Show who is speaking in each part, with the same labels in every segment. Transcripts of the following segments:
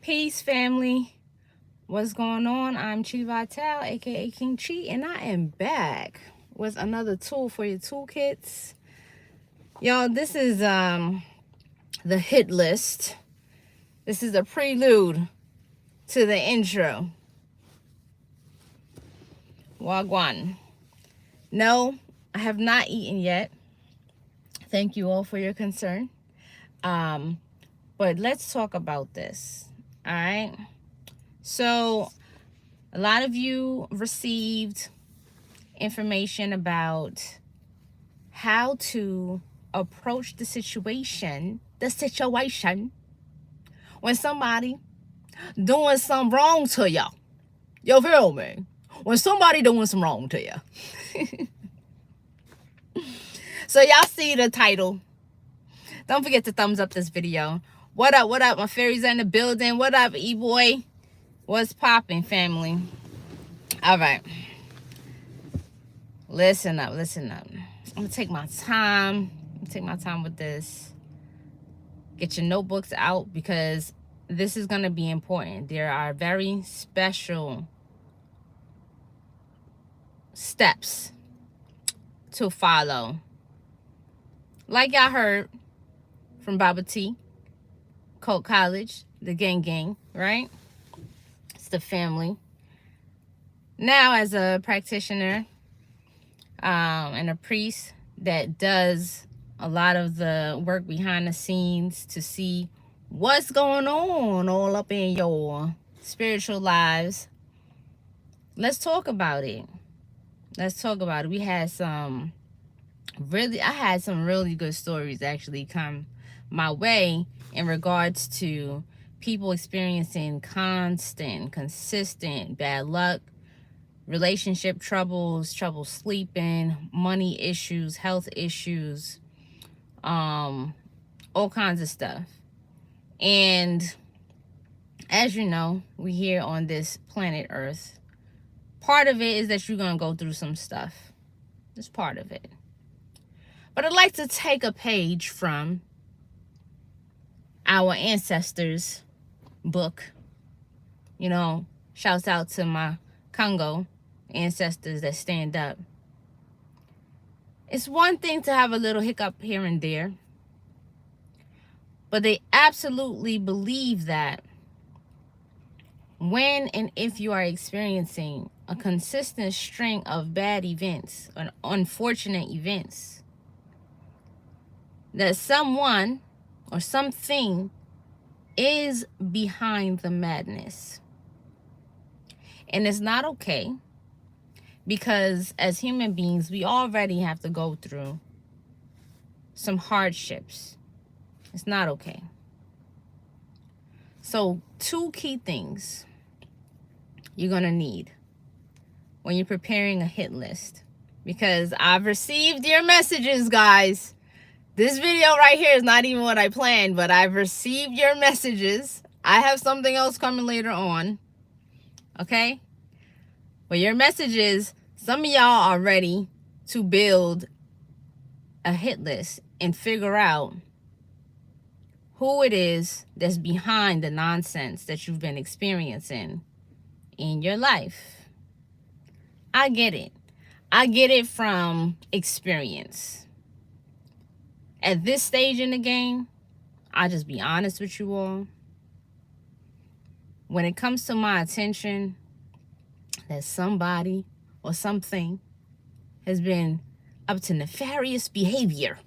Speaker 1: Peace, family. What's going on? I'm Chi Vital, aka King Chi, and I am back with another tool for your toolkits. Y'all, this is the hit list. This is a prelude to the intro. Wagwan. No, I have not eaten yet. Thank you all for your concern. But let's talk about this. All right. So a lot of you received information about how to approach the situation when somebody doing something wrong to you. You feel me? When somebody doing some wrong to you. So y'all see the title. Don't forget to thumbs up this video. What up, my fairies in the building? What up, E-boy? What's popping, family? All right. Listen up. I'm gonna take my time. With this. Get your notebooks out because this is gonna be important. There are very special steps to follow. Like y'all heard from Baba T, Coke College, the gang, right? It's the family. Now, as a practitioner and a priest that does a lot of the work behind the scenes to see what's going on all up in your spiritual lives, let's talk about it. We had some I had some really good stories actually come my way in regards to people experiencing consistent bad luck, relationship troubles, trouble sleeping, money issues, health issues, all kinds of stuff. And as you know, we here on this planet Earth. Part of it is that you're going to go through some stuff. It's part of it. But I'd like to take a page from our ancestors' book. You know, shouts out to my Congo ancestors that stand up. It's one thing to have a little hiccup here and there, but they absolutely believe that when and if you are experiencing a consistent string of bad events, or unfortunate events, that someone or something is behind the madness. And it's not okay, because as human beings, we already have to go through some hardships. It's not okay. So 2 key things you're going to need when you're preparing a hit list, because I've received your messages, guys. This video right here is not even what I planned, but I've received your messages. I have something else coming later on. Okay? But your messages, some of y'all are ready to build a hit list and figure out who it is that's behind the nonsense that you've been experiencing in your life. I get it. I get it from experience. At this stage in the game, I'll just be honest with you all. When it comes to my attention that somebody or something has been up to nefarious behavior,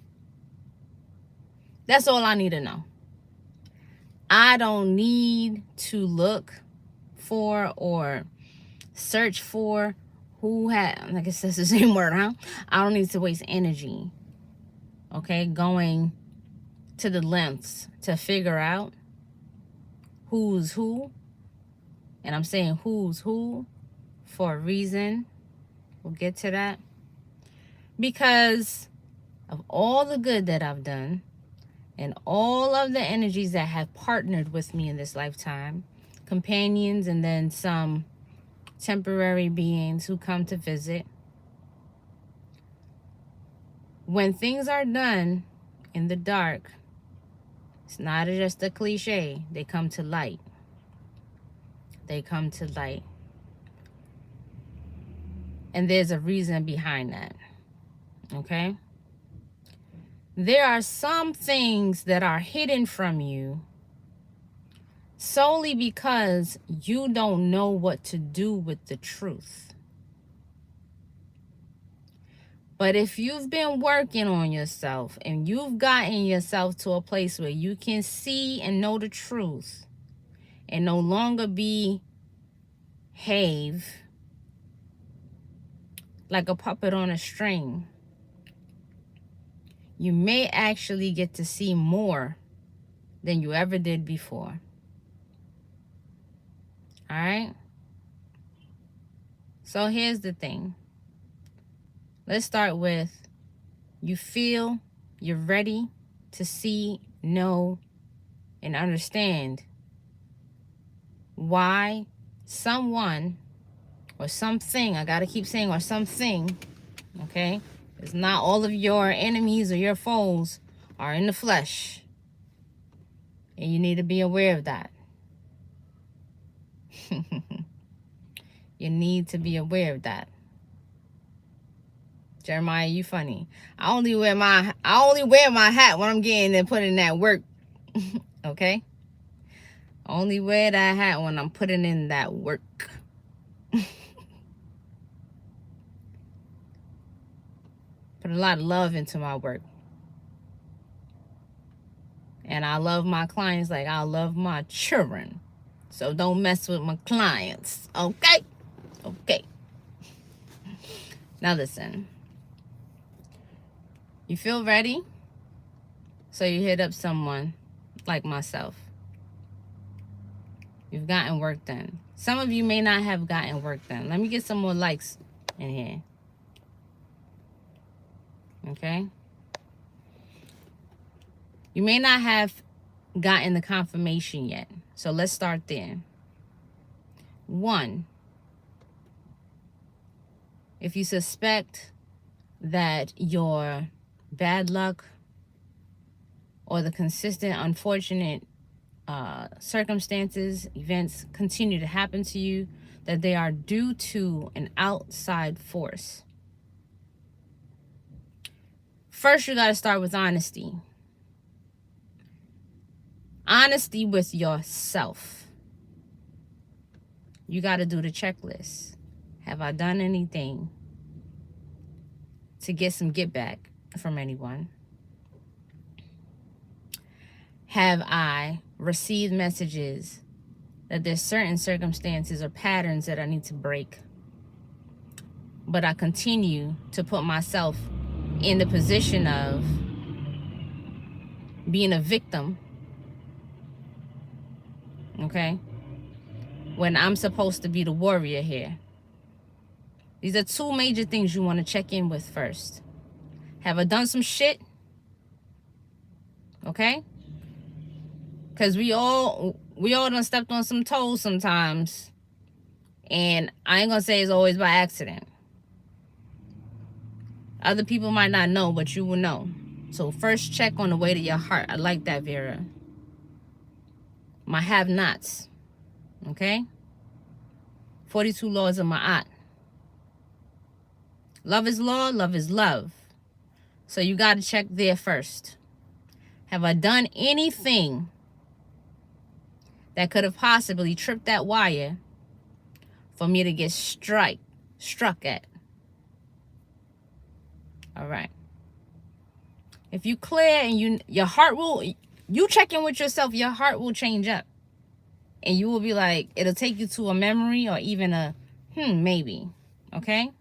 Speaker 1: that's all I need to know. I don't need to look for or search for who had, I guess that's the same word, huh? I don't need to waste energy, okay, going to the lengths to figure out who's who. And I'm saying who's who for a reason. We'll get to that. Because of all the good that I've done and all of the energies that have partnered with me in this lifetime, companions and then some temporary beings who come to visit, when things are done in the dark, it's not just a cliche, they come to light. they come to light. And there's a reason behind that. Okay? There are some things that are hidden from you solely because you don't know what to do with the truth. But if you've been working on yourself and you've gotten yourself to a place where you can see and know the truth and no longer behave like a puppet on a string, you may actually get to see more than you ever did before. All right? So here's the thing. Let's start with, you feel you're ready to see, know, and understand why someone or something, I gotta keep saying or something, okay? It's not all of your enemies or your foes are in the flesh. And you need to be aware of that. You need to be aware of that. Jeremiah, you funny. I only wear my hat when I'm getting and putting that work. Okay? I only wear that hat when I'm putting in that work. Put a lot of love into my work. And I love my clients like I love my children. So don't mess with my clients. Okay? Okay. Now listen. You feel ready? So you hit up someone like myself. You've gotten work done. Some of you may not have gotten work done. Let me get some more likes in here. Okay? You may not have gotten the confirmation yet. So let's start there. 1, if you suspect that your bad luck or the consistent unfortunate circumstances, events continue to happen to you, that they are due to an outside force. First, you got to start with honesty. Honesty with yourself. You got to do the checklist. Have I done anything to get some get back from anyone? Have I received messages that there's certain circumstances or patterns that I need to break, but I continue to put myself in the position of being a victim, okay, when I'm supposed to be the warrior here? These are 2 major things you want to check in with first. Have I done some shit? Okay? Because we all done stepped on some toes sometimes. And I ain't going to say it's always by accident. Other people might not know, but you will know. So first check on the weight of your heart. I like that, Vera. My have-nots. Okay? 42 laws of Ma'at. Love is law, love is love. So you got to check there first. Have I done anything that could have possibly tripped that wire for me to get struck at? All right. If you clear and your heart will, you check in with yourself, your heart will change up. And you will be like, it'll take you to a memory or even a, maybe. Okay?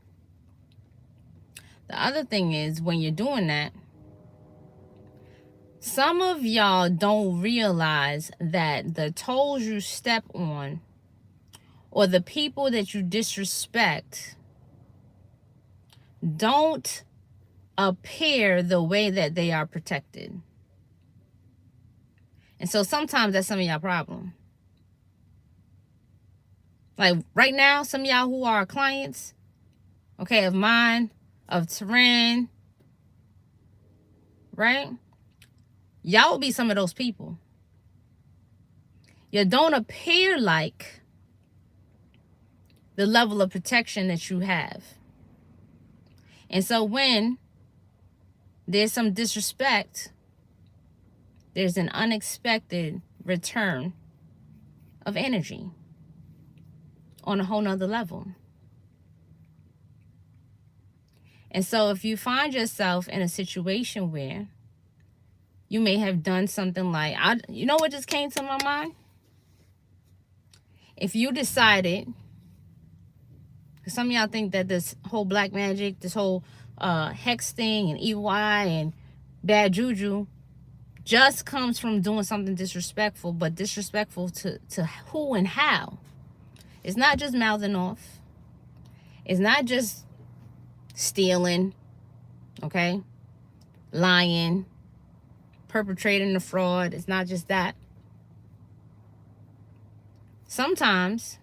Speaker 1: The other thing is, when you're doing that, some of y'all don't realize that the toes you step on or the people that you disrespect don't appear the way that they are protected. And so sometimes that's some of y'all problem. Like right now, some of y'all who are clients, okay, of mine, of Terran, right? Y'all will be some of those people. You don't appear like the level of protection that you have. And so when there's some disrespect, there's an unexpected return of energy on a whole nother level. And so if you find yourself in a situation where you may have done something like, you know what just came to my mind? If you decided, because some of y'all think that this whole black magic, this whole hex thing and EY and bad juju just comes from doing something disrespectful, but disrespectful to who and how. It's not just mouthing off. It's not just stealing, okay? Lying, perpetrating the fraud. It's not just that. Sometimes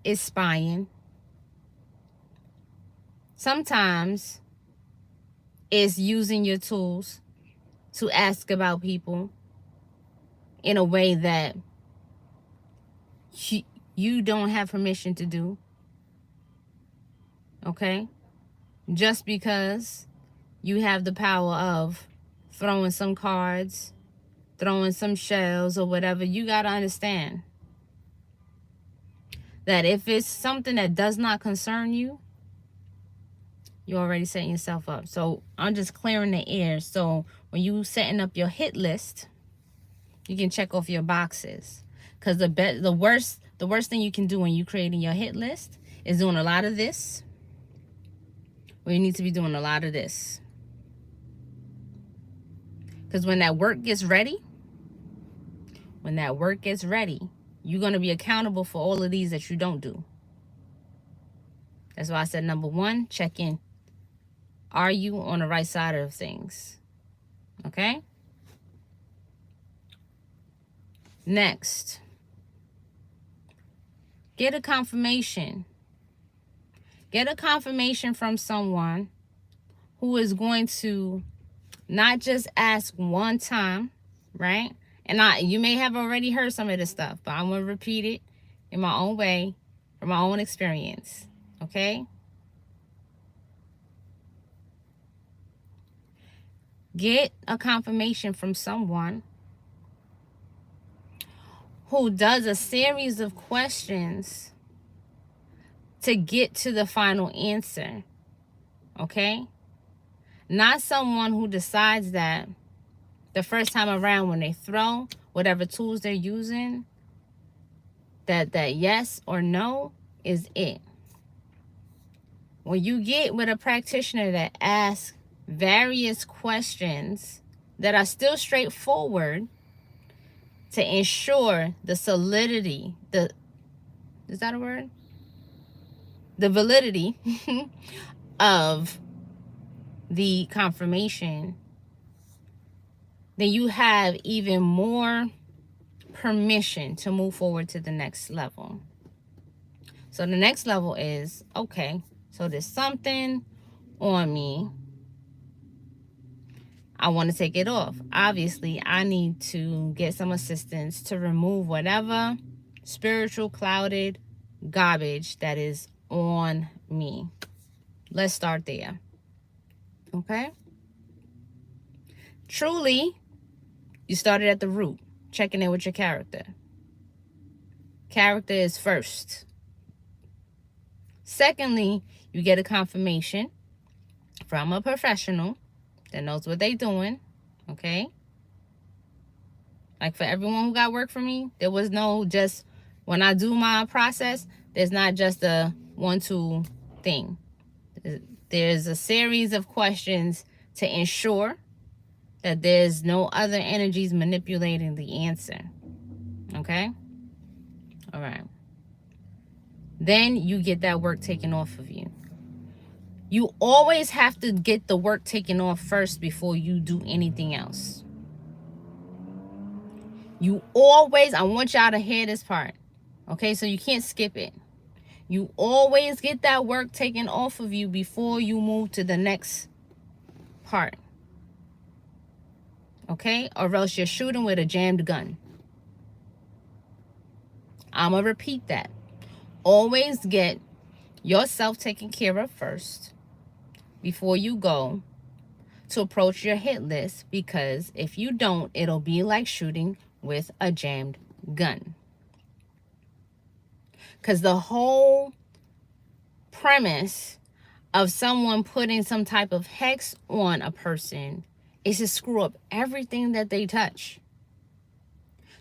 Speaker 1: it's spying. Sometimes it's using your tools to ask about people in a way that you don't have permission to do. Okay? Just because you have the power of throwing some cards, throwing some shells or whatever, you got to understand that if it's something that does not concern you, you're already setting yourself up. So I'm just clearing the air. So when you setting up your hit list, you can check off your boxes. Because the worst thing you can do when you creating your hit list is doing a lot of this. Well, you need to be doing a lot of this. Because when that work gets ready, you're going to be accountable for all of these that you don't do. That's why I said number one, check in. Are you on the right side of things? Okay? Next, get a confirmation. Get a confirmation from someone who is going to not just ask one time, right? And you may have already heard some of this stuff, but I'm going to repeat it in my own way, from my own experience, okay? Get a confirmation from someone who does a series of questions to get to the final answer, okay? Not someone who decides that the first time around when they throw whatever tools they're using, that yes or no is it. When you get with a practitioner that asks various questions that are still straightforward to ensure the solidity, is that a word? The validity of the confirmation, then you have even more permission to move forward to the next level. So the next level is, okay, so there's something on me. I want to take it off. Obviously, I need to get some assistance to remove whatever spiritual clouded garbage that is on me. Let's start there. Okay? Truly, you started at the root, checking in with your character. Character is first. Secondly, you get a confirmation from a professional that knows what they're doing, okay? Like for everyone who got work for me, there was no just, when I do my process, there's not just a 1-2 thing. There's a series of questions to ensure that there's no other energies manipulating the answer, okay? All right. Then you get that work taken off of you. You always have to get the work taken off first before you do anything else. You always, I want y'all to hear this part, okay? So you can't skip it. You always get that work taken off of you before you move to the next part, okay? Or else you're shooting with a jammed gun. I'm going to repeat that. Always get yourself taken care of first before you go to approach your hit list, because if you don't, it'll be like shooting with a jammed gun. Because the whole premise of someone putting some type of hex on a person is to screw up everything that they touch.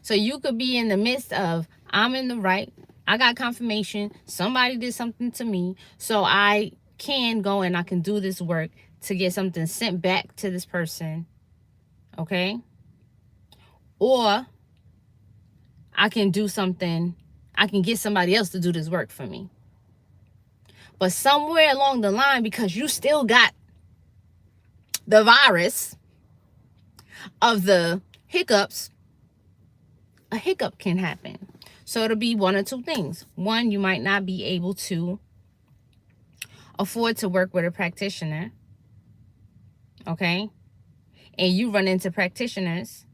Speaker 1: So you could be in the midst of, I'm in the right, I got confirmation, somebody did something to me, so I can go and I can do this work to get something sent back to this person, okay? Or I can do something, I can get somebody else to do this work for me. But somewhere along the line, because you still got the virus of the hiccups, a hiccup can happen. So it'll be one or two things. One, you might not be able to afford to work with a practitioner, okay? And you run into practitioners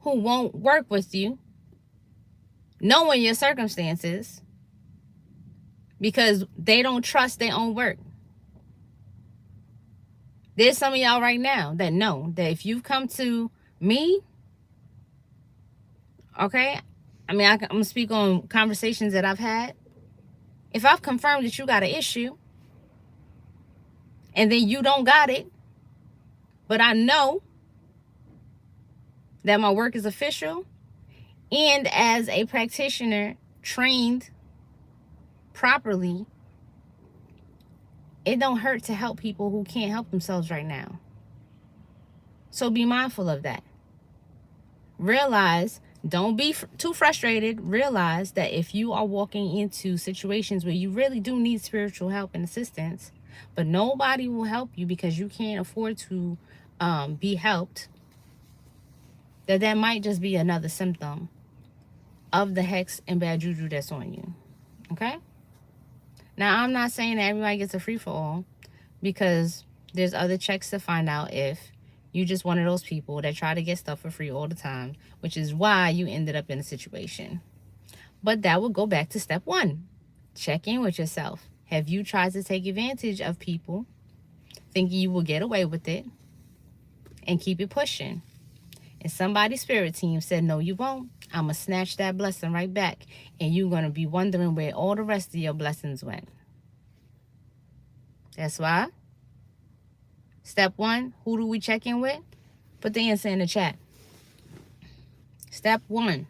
Speaker 1: who won't work with you, knowing your circumstances, because they don't trust their own work. There's some of y'all right now that know that if you come to me, okay, I mean, I'm going to speak on conversations that I've had. If I've confirmed that you got an issue and then you don't got it, but I know that my work is official, and as a practitioner trained properly, it don't hurt to help people who can't help themselves right now. So be mindful of that. Realize, don't be too frustrated. Realize that if you are walking into situations where you really do need spiritual help and assistance, but nobody will help you because you can't afford to be helped, that might just be another symptom of the hex and bad juju that's on you. Okay? Now, I'm not saying that everybody gets a free-for-all, because there's other checks to find out if you just one of those people that try to get stuff for free all the time, which is why you ended up in a situation. But that will go back to step one. Check in with yourself. Have you tried to take advantage of people thinking you will get away with it and keep it pushing? And somebody's spirit team said, no, you won't. I'm going to snatch that blessing right back. And you're going to be wondering where all the rest of your blessings went. That's why. Step one, who do we check in with? Put the answer in the chat. Step one,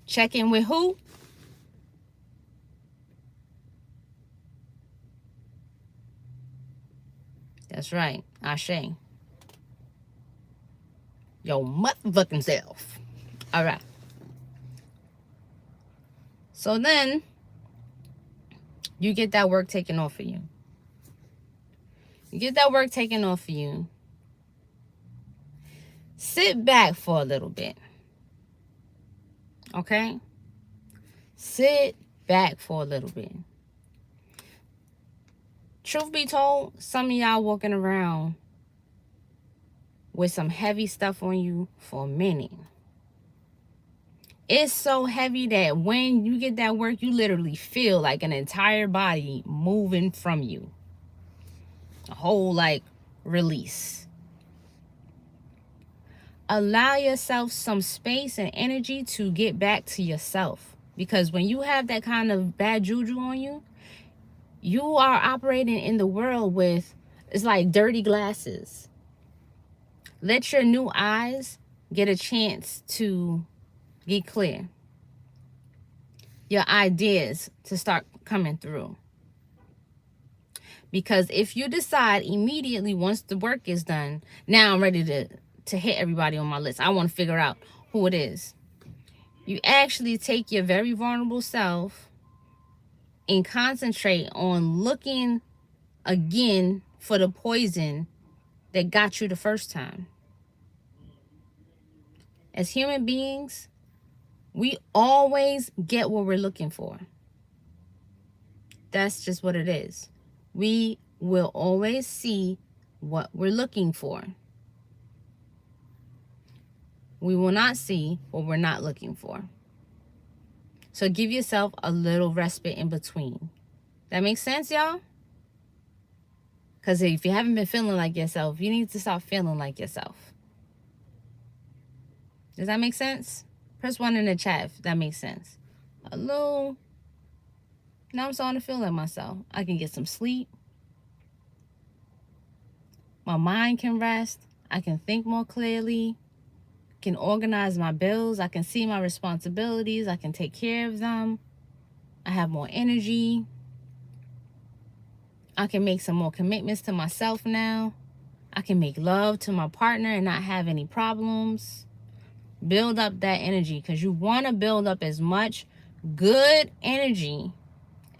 Speaker 1: check in with who? That's right, Ashe. Your motherfucking self. All right. So then, you get that work taken off of you. You get that work taken off of you. Sit back for a little bit. Okay? Sit back for a little bit. Truth be told, some of y'all walking around with some heavy stuff on you for a minute. It's so heavy that when you get that work, you literally feel like an entire body moving from you. A whole, like, release. Allow yourself some space and energy to get back to yourself. Because when you have that kind of bad juju on you, you are operating in the world with, it's like dirty glasses. Let your new eyes get a chance to get clear. Your ideas to start coming through. Because if you decide immediately once the work is done, now I'm ready to hit everybody on my list, I want to figure out who it is. You actually take your very vulnerable self and concentrate on looking again for the poison that got you the first time. As human beings, we always get what we're looking for. That's just what it is. We will always see what we're looking for. We will not see what we're not looking for. So give yourself a little respite in between. That makes sense, y'all? Because if you haven't been feeling like yourself, you need to start feeling like yourself. Does that make sense? Press 1 in the chat if that makes sense. A little. Now I'm starting to feel like myself. I can get some sleep. My mind can rest. I can think more clearly. Can organize my bills. I can see my responsibilities. I can take care of them. I have more energy. I can make some more commitments to myself now. I can make love to my partner and not have any problems. Build up that energy, because you want to build up as much good energy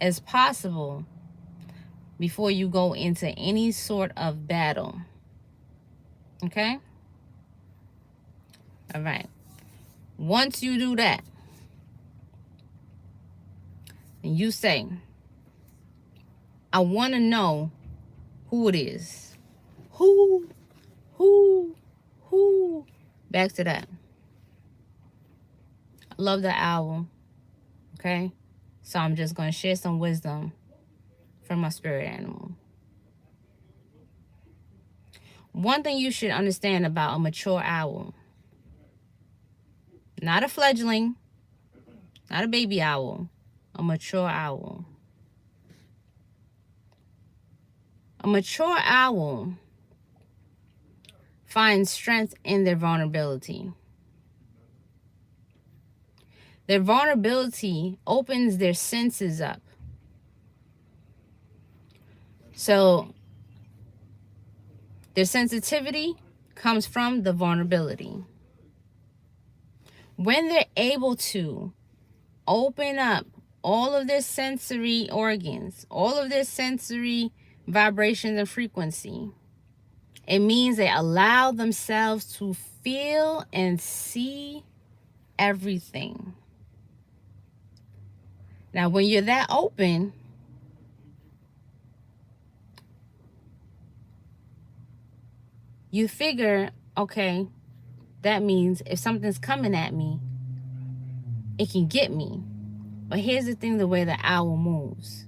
Speaker 1: as possible before you go into any sort of battle. Okay? All right. Once you do that, and you say, I want to know who it is. Who? Back to that. I love the album. Okay? So I'm just going to share some wisdom from my spirit animal. One thing you should understand about a mature owl, not a fledgling, not a baby owl, a mature owl. A mature owl finds strength in their vulnerability. Their vulnerability opens their senses up. So their sensitivity comes from the vulnerability. When they're able to open up all of their sensory organs, all of their sensory vibrations and frequency, it means they allow themselves to feel and see everything. Now, when you're that open, you figure, okay, that means if something's coming at me, it can get me. But here's the thing, the way the owl moves.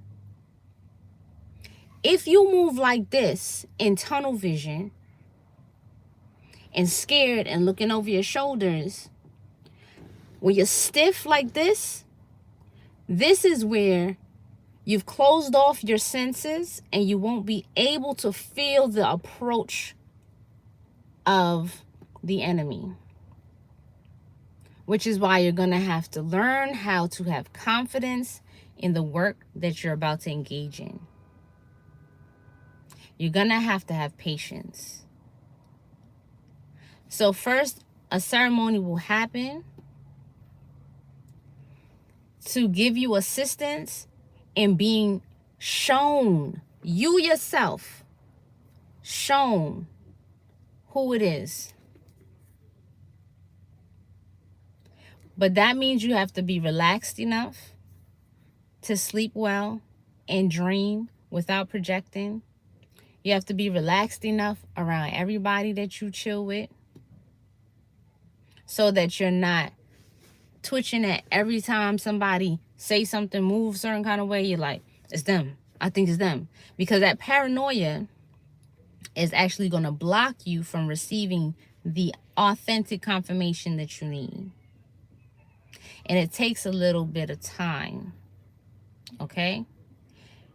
Speaker 1: If you move like this in tunnel vision and scared and looking over your shoulders, when you're stiff like this is where you've closed off your senses and you won't be able to feel the approach of the enemy. Which is why you're going to have to learn how to have confidence in the work that you're about to engage in. You're going to have patience. So first, a ceremony will happen to give you assistance in being shown, you yourself, shown who it is. But that means you have to be relaxed enough to sleep well and dream without projecting. You have to be relaxed enough around everybody that you chill with so that you're not twitching at every time somebody say something, move a certain kind of way. You're like, it's them. I think it's them. Because that paranoia is actually going to block you from receiving the authentic confirmation that you need. And it takes a little bit of time. Okay?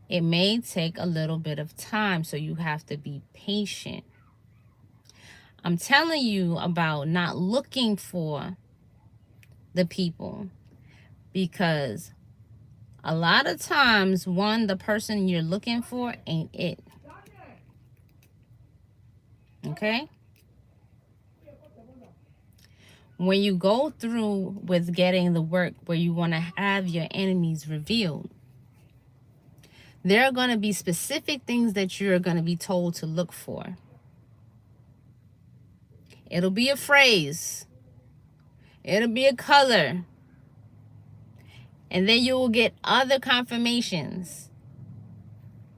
Speaker 1: It may take a little bit of time, so you have to be patient. I'm telling you about not looking for the people, because a lot of times, one, the person you're looking for ain't it. Okay? When you go through with getting the work where you want to have your enemies revealed, there are going to be specific things that you're going to be told to look for. It'll be a phrase. It'll be a color. And then you will get other confirmations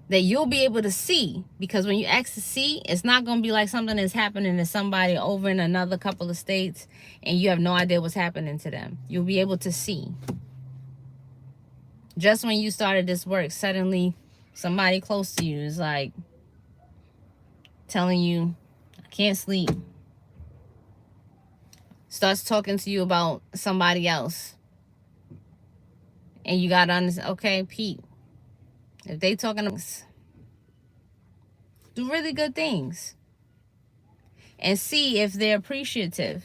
Speaker 1: that you'll be able to see. Because when you ask to see, it's not going to be like something that's happening to somebody over in another couple of states and you have no idea what's happening to them. You'll be able to see. Just when you started this work, suddenly somebody close to you is like telling you, I can't sleep. Starts talking to you about somebody else. And you got to understand, okay, Pete, if they talking about, do really good things. And see if they're appreciative.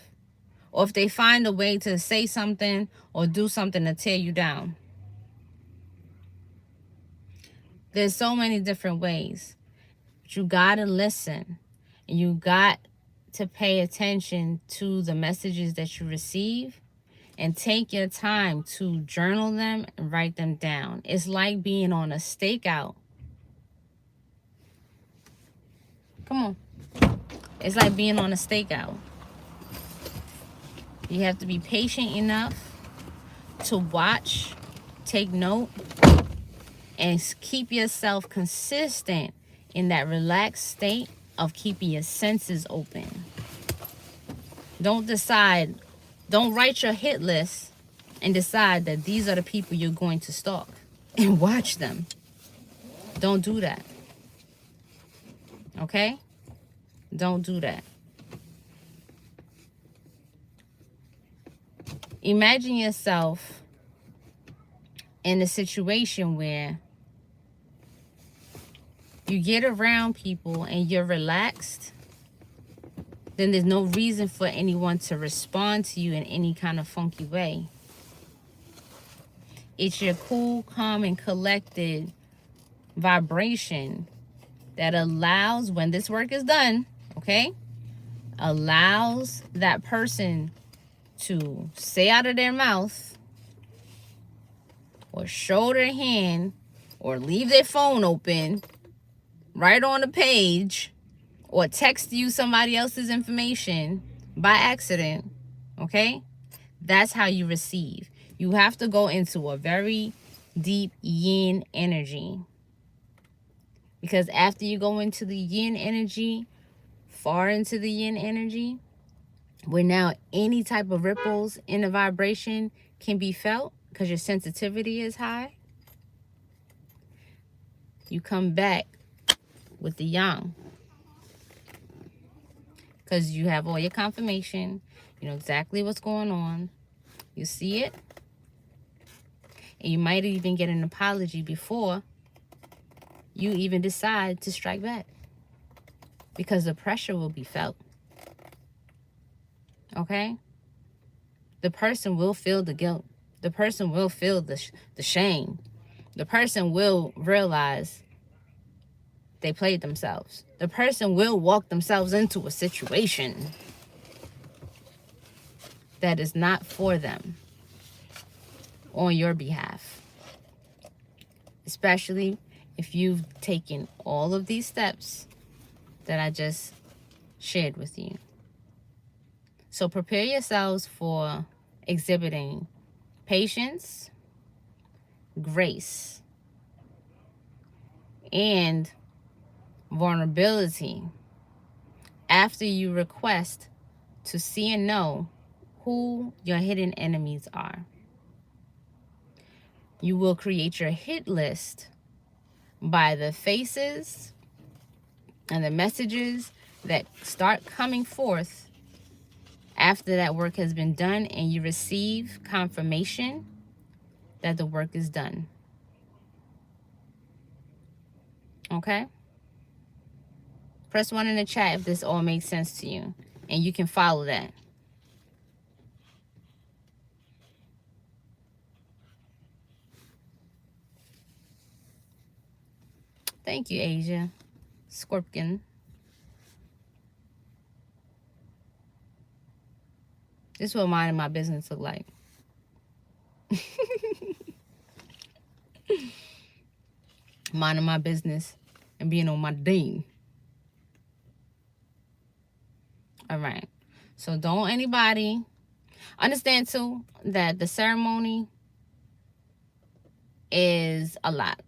Speaker 1: Or if they find a way to say something or do something to tear you down. There's so many different ways. But you got to listen. And you got to pay attention to the messages that you receive. And take your time to journal them and write them down. It's like being on a stakeout. Come on. It's like being on a stakeout. You have to be patient enough to watch, take note, and keep yourself consistent in that relaxed state of keeping your senses open. Don't write your hit list and decide that these are the people you're going to stalk and watch them. Don't do that. Okay? Don't do that. Imagine yourself in a situation where you get around people and you're relaxed, then there's no reason for anyone to respond to you in any kind of funky way. It's your cool, calm, and collected vibration that allows, when this work is done, okay, allows that person to say out of their mouth or show their hand or leave their phone open right on the page or text you somebody else's information by accident, okay? That's how you receive. You have to go into a very deep yin energy. Because after you go into the yin energy, far into the yin energy, where now any type of ripples in the vibration can be felt because your sensitivity is high, you come back with the yang. Because you have all your confirmation. You know exactly what's going on. You see it. And you might even get an apology before you even decide to strike back. Because the pressure will be felt. Okay? The person will feel the guilt. The person will feel the shame. The person will realize they played themselves. The person will walk themselves into a situation that is not for them on your behalf. Especially if you've taken all of these steps that I just shared with you. So prepare yourselves for exhibiting patience, grace, and vulnerability after you request to see and know who your hidden enemies are. You will create your hit list by the faces and the messages that start coming forth after that work has been done and you receive confirmation that the work is done. Okay? Press 1 in the chat if this all makes sense to you. And you can follow that. Thank you, Asia. Scorpion. This is what minding my business look like. Minding my business and being on my ding. All right. So don't anybody understand too that the ceremony is a lot.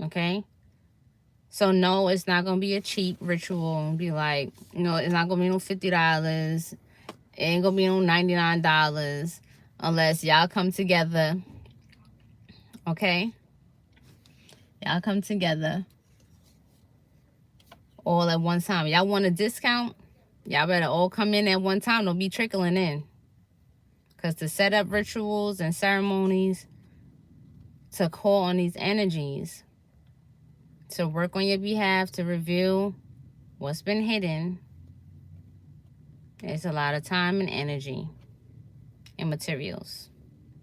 Speaker 1: Okay? So no, it's not going to be a cheap ritual and be like, you know, it's not going to be no $50. It ain't going to be no $99 unless y'all come together Okay? Y'all come together all at one time. Y'all want a discount? Y'all better all come in at one time. Don't be trickling in. Because to set up rituals and ceremonies, to call on these energies, to work on your behalf, to reveal what's been hidden, it's a lot of time and energy and materials.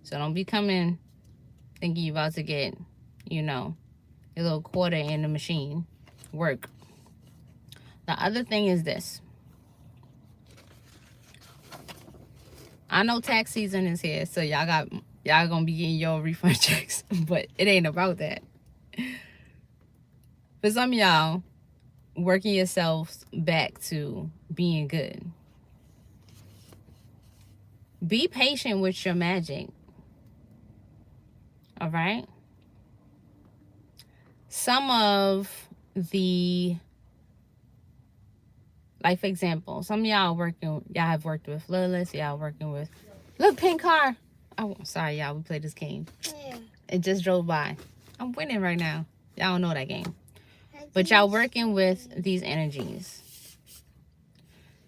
Speaker 1: So don't be coming thinking you're about to get, you know, your little quarter in the machine. Work. The other thing is this. I know tax season is here, so y'all gonna be getting your refund checks, but it ain't about that. For some of y'all, working yourselves back to being good. Be patient with your magic. All right? Some of the, like for example, some of y'all have worked with Lilith, y'all working with, look, pink car. Oh, sorry, y'all, we played this game. Yeah. It just drove by. I'm winning right now. Y'all don't know that game. But y'all working with these energies.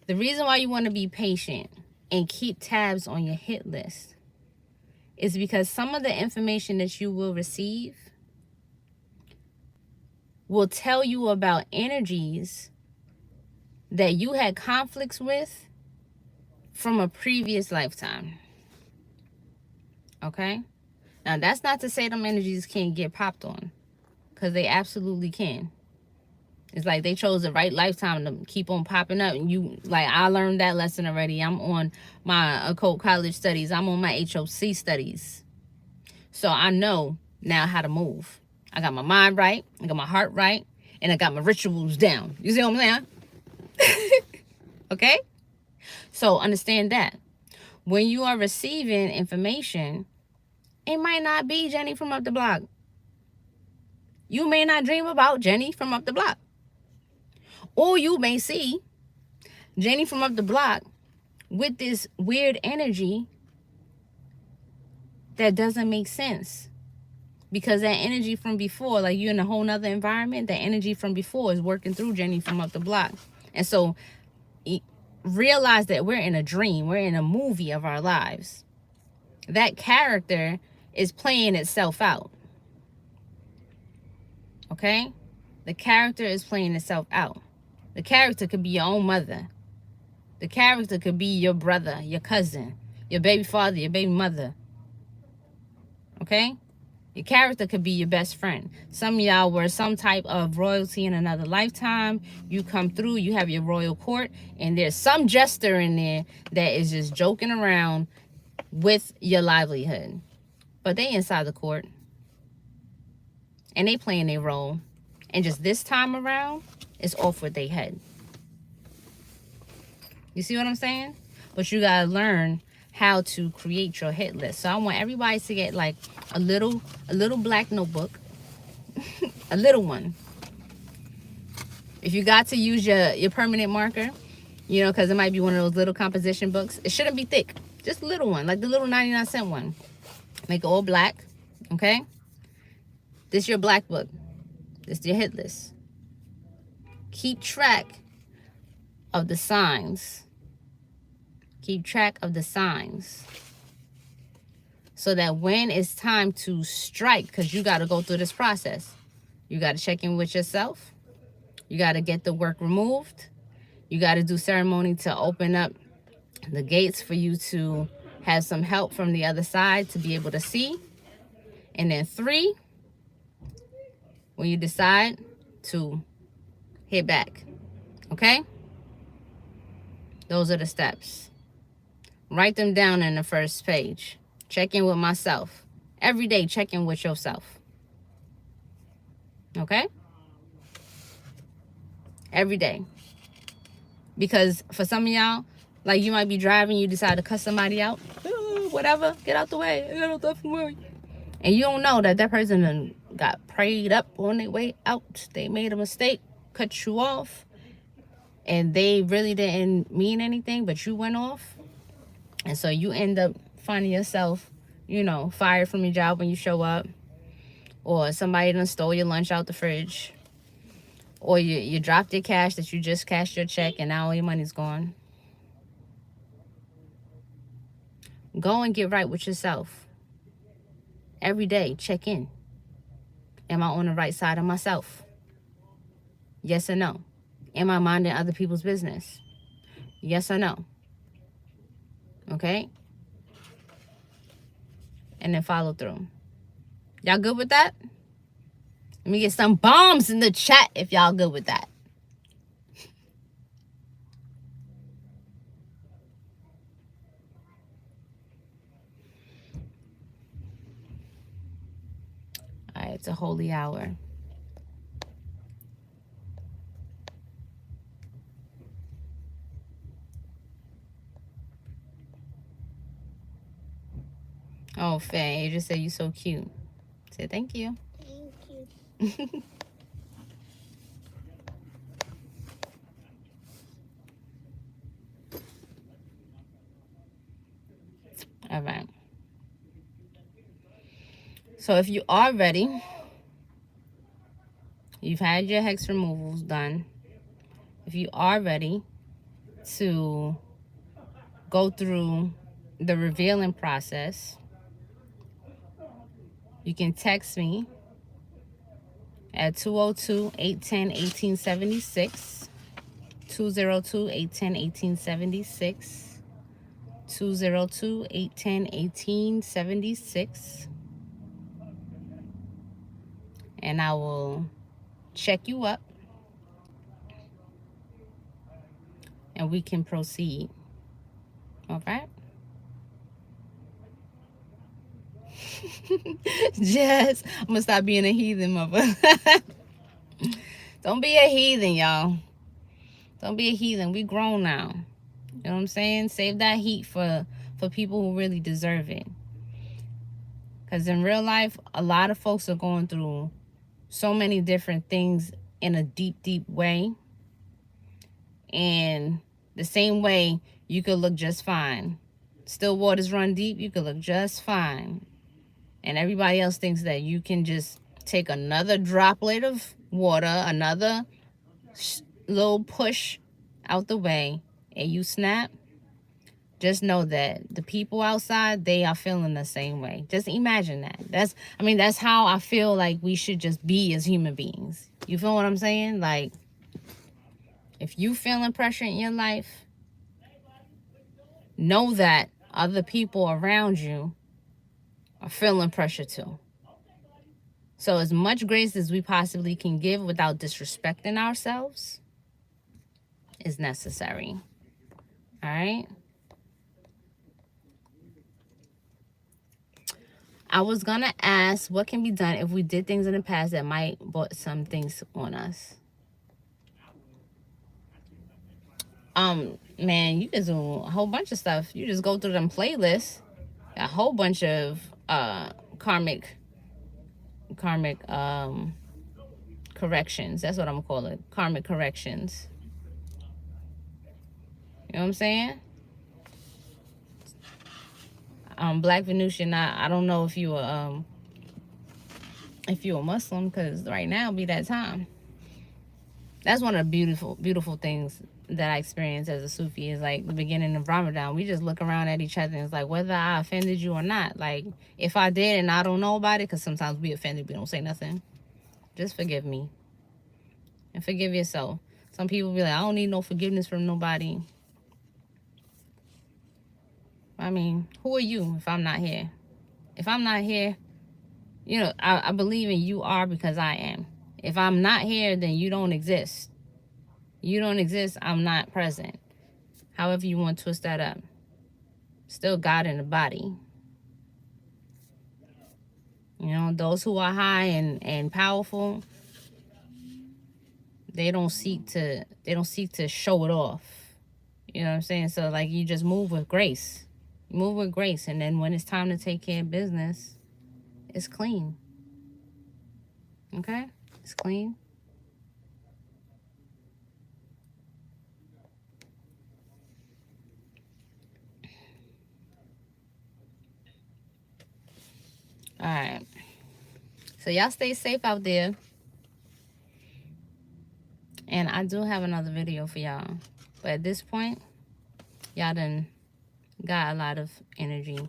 Speaker 1: The reason why you want to be patient and keep tabs on your hit list is because some of the information that you will receive will tell you about energies that you had conflicts with from a previous lifetime. Okay? Now, that's not to say them energies can't get popped on, because they absolutely can. It's like they chose the right lifetime to keep on popping up. And you, like, I learned that lesson already. I'm on my occult college studies. I'm on my HOC studies. So I know now how to move. I got my mind right. I got my heart right. And I got my rituals down. You see what I'm saying? Okay? So understand that. When you are receiving information, it might not be Jenny from up the block. You may not dream about Jenny from up the block. Or you may see Jenny from up the block with this weird energy that doesn't make sense. Because that energy from before, like you're in a whole nother environment, that energy from before is working through Jenny from up the block. And so realize that we're in a dream. We're in a movie of our lives. That character is playing itself out. Okay? The character is playing itself out. The character could be your own mother. The character could be your brother, your cousin, your baby father, your baby mother. Okay? Your character could be your best friend. Some of y'all were some type of royalty in another lifetime. You come through, you have your royal court, and there's some jester in there that is just joking around with your livelihood. But they inside the court. And they playing their role. And just this time around, it's off with their head. You see what I'm saying? But you gotta learn how to create your hit list. So I want everybody to get like a little black notebook. A little one. If you got to use your permanent marker, you know, because it might be one of those little composition books. It shouldn't be thick. Just a little one, like the little 99-cent one. Make it all black, okay? This is your black book. This is your hit list. Keep track of the signs. Keep track of the signs. So that when it's time to strike, because you got to go through this process. You got to check in with yourself. You got to get the work removed. You got to do ceremony to open up the gates for you to have some help from the other side to be able to see. And then 3, when you decide to hit back. Okay? Those are the steps. Write them down in the first page. Check in with myself. Every day, check in with yourself. Okay? Every day. Because for some of y'all, like you might be driving, you decide to cuss somebody out. Whatever, get out the way. And you don't know that person done got prayed up on their way out. They made a mistake, cut you off. And they really didn't mean anything, but you went off. And so you end up finding yourself, you know, fired from your job when you show up. or somebody done stole your lunch out the fridge, or you dropped your cash that you just cashed your check and now all your money's gone. Go and get right with yourself. Every day, check in. Am I on the right side of myself? Yes or no? Am I minding other people's business? Yes or no? Okay? And then follow through. Y'all good with that? Let me get some bombs in the chat if y'all good with that. All right, it's a holy hour. Oh, Faye, you just said you so cute. Say thank you. Thank you. All right. So if you are ready, you've had your hex removals done. If you are ready to go through the revealing process, you can text me at 202-810-1876, 202-810-1876, 202-810-1876, and I will check you up and we can proceed. All right? Jess, I'm gonna stop being a heathen, mother. Don't be a heathen, y'all. Don't be a heathen. We grown now. You know what I'm saying? Save that heat for people who really deserve it. Because in real life, a lot of folks are going through so many different things in a deep, deep way. And the same way, you could look just fine. Still waters run deep, you could look just fine. And everybody else thinks that you can just take another droplet of water, another little push out the way, and you snap. Just know that the people outside, they are feeling the same way. Just imagine that. That's how I feel like we should just be as human beings. You feel what I'm saying? Like, if you feeling pressure in your life, know that other people around you are feeling pressure too. So as much grace as we possibly can give without disrespecting ourselves is necessary. All right? I was going to ask what can be done if we did things in the past that might brought some things on us. Man, you can do a whole bunch of stuff. You just go through them playlists. A whole bunch of karmic corrections. That's what I'm gonna call it. Karmic corrections. You know what I'm saying? Black Venusian, I don't know if you a Muslim, because right now be that time. That's one of the beautiful things that I experienced as a Sufi is like the beginning of Ramadan. We just look around at each other and it's like whether I offended you or not. Like if I did and I don't know about it, because sometimes we offended, we don't say nothing. Just forgive me. And forgive yourself. Some people be like, I don't need no forgiveness from nobody. I mean, who are you if I'm not here? If I'm not here, you know, I believe in you are because I am. If I'm not here, then you don't exist. You don't exist, I'm not present. However you want to twist that up. Still God in the body. You know, those who are high and powerful, they don't seek to show it off. You know what I'm saying? So like you just move with grace. Move with grace, and then when it's time to take care of business, it's clean. Okay? It's clean. All right. So y'all stay safe out there. And I do have another video for y'all. But at this point, y'all done got a lot of energy.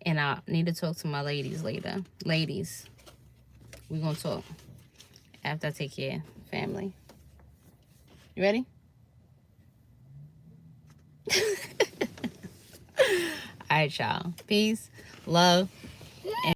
Speaker 1: And I need to talk to my ladies later. Ladies, we're going to talk after I take care of family. You ready? All right, y'all. Peace, love, and